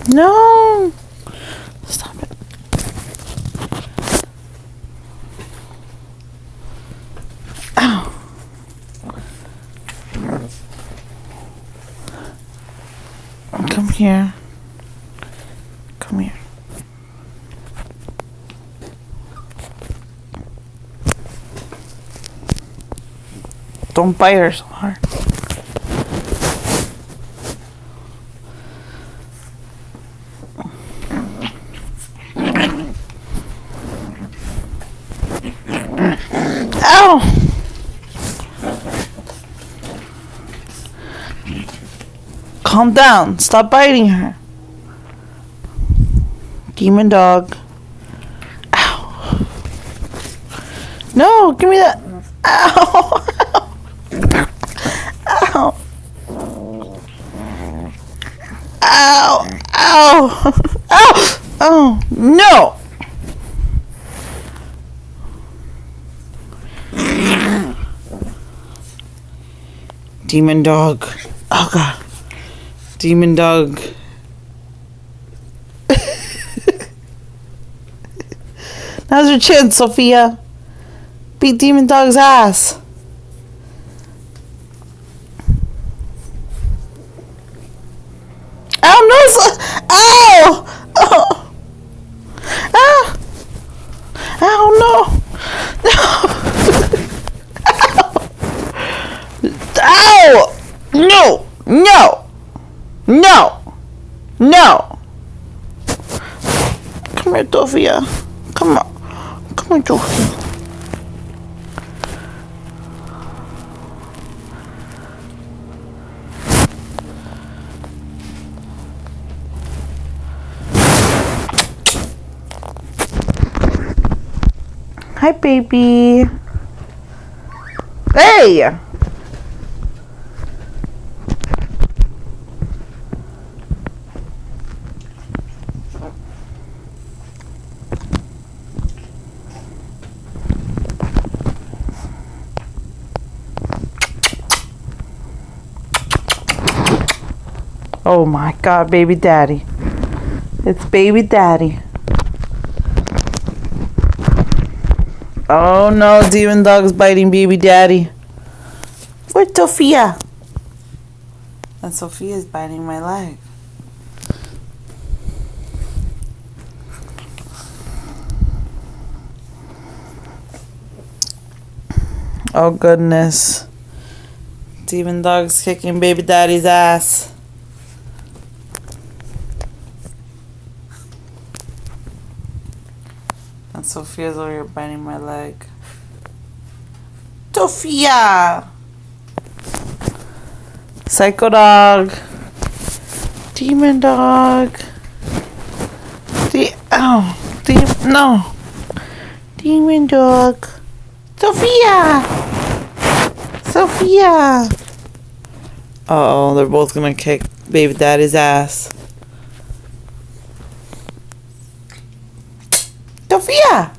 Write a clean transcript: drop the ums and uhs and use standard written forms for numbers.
No. Stop it. Ow. Come here. Come here. Don't bite her so hard. Ow! Calm down. Stop biting her. Demon dog. Ow. No, give me that. Ow. Ow. Ow. Ow. Ow. Oh, no. Demon dog. Oh, God. Demon dog. Now's your chance, Sophia. Beat Demon Dog's ass. Ow, no! Ow! Oh! Ow! Ow, no! No! Ow! No! No! No! No! Come here, Sophia. Come on. Come on, Sophia. Hi, baby. Hey! Oh my God, baby daddy. It's baby daddy. Oh no, Demon Dog's biting baby daddy. Where's Sophia? And Sophia's biting my leg. Oh goodness. Demon Dog's kicking baby daddy's ass. And Sophia's over here biting my leg. Sophia! Psycho dog. Demon dog. No. Demon dog. Sophia! Sophia! Uh-oh, they're both gonna kick baby daddy's ass. Sofia!